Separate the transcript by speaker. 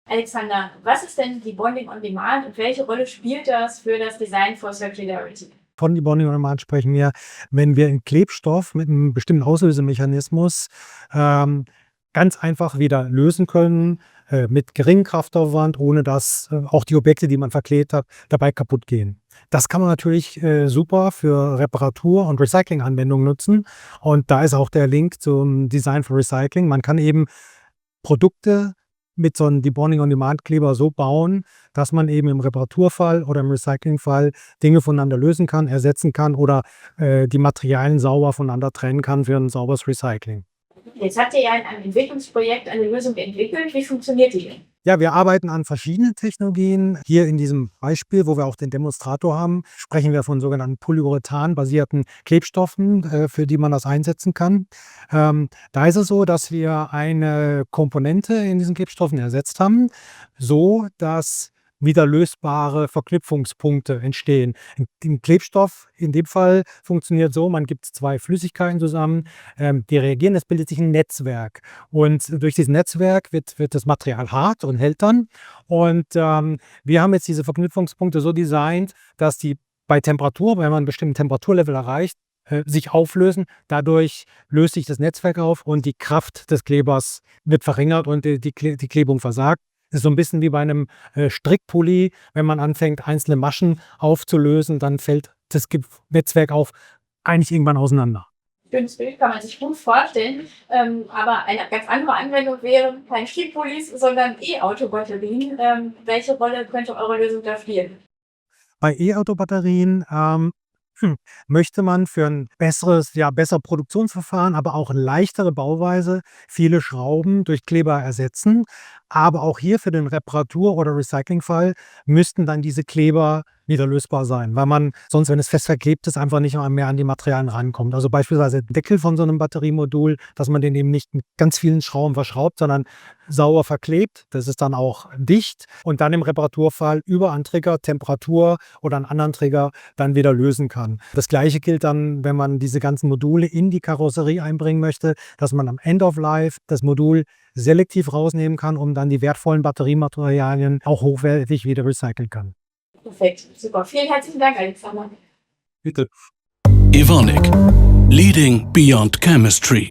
Speaker 1: Alexander, was ist denn Debonding on Demand und welche Rolle spielt das für das Design for Circularity?
Speaker 2: Von Debonding on Demand sprechen wir, wenn wir 'n Klebstoff mit einem bestimmten Auslösemechanismus ganz einfach wieder lösen können, mit geringem Kraftaufwand, ohne dass auch die Objekte, die man verklebt hat, dabei kaputt gehen. Das kann man natürlich super für Reparatur und Recycling-Anwendungen nutzen. Und da ist auch der Link zum Design for Recycling. Man kann eben Produkte mit so 'nem Debonding-on-Demand-Kleber so bauen, dass man eben im Reparaturfall oder im Recyclingfall Dinge voneinander lösen kann, ersetzen kann oder die Materialien sauber voneinander trennen kann für 'n sauberes Recycling.
Speaker 1: Jetzt habt ihr ja in einem Entwicklungsprojekt eine Lösung entwickelt. Wie funktioniert die denn?
Speaker 2: Ja, wir arbeiten an verschiedenen Technologien. Hier in diesem Beispiel, wo wir auch den Demonstrator haben, sprechen wir von sogenannten Polyurethan-basierten Klebstoffen, für die man das einsetzen kann. Da ist es so, dass wir eine Komponente in diesen Klebstoffen ersetzt haben, so dass wieder lösbare Verknüpfungspunkte entstehen. 'N Klebstoff in dem Fall funktioniert so, man gibt 2 Flüssigkeiten zusammen, die reagieren, es bildet sich 'n Netzwerk. Und durch dieses Netzwerk wird das Material hart und hält dann. Und wir haben jetzt diese Verknüpfungspunkte so designt, dass die bei Temperatur, wenn man 'n bestimmten Temperaturlevel erreicht, sich auflösen. Dadurch löst sich das Netzwerk auf und die Kraft des Klebers wird verringert und die Klebung versagt. Ist so 'n bisschen wie bei 'nem Strickpulli. Wenn man anfängt, einzelne Maschen aufzulösen, dann fällt das Netzwerk auch eigentlich irgendwann auseinander.
Speaker 1: Schönes Bild, kann man sich gut vorstellen. Aber eine ganz andere Anwendung wären kein Strickpullis, sondern E-Auto-Batterien. Welche Rolle könnte eure Lösung da spielen?
Speaker 2: Bei E-Auto-Batterien möchte man für 'n besser Produktionsverfahren, aber auch leichtere Bauweise viele Schrauben durch Kleber ersetzen. Aber auch hier für den Reparatur oder Recyclingfall müssten dann diese Kleber wieder lösbar sein, weil man sonst, wenn es fest verklebt ist, einfach nicht mehr an die Materialien rankommt. Also beispielsweise Deckel von so 'nem Batteriemodul, dass man den eben nicht mit ganz vielen Schrauben verschraubt, sondern sauber verklebt. Das ist dann auch dicht und dann im Reparaturfall über einen Trigger, Temperatur oder 'n anderen Trigger dann wieder lösen kann. Das Gleiche gilt dann, wenn man diese ganzen Module in die Karosserie einbringen möchte, dass man am End of Life das Modul selektiv rausnehmen kann, um dann die wertvollen Batteriematerialien auch hochwertig wieder recyceln kann.
Speaker 1: Perfekt, super. Vielen herzlichen Dank, Alexander.
Speaker 2: Bitte.
Speaker 3: Evonik, leading beyond chemistry.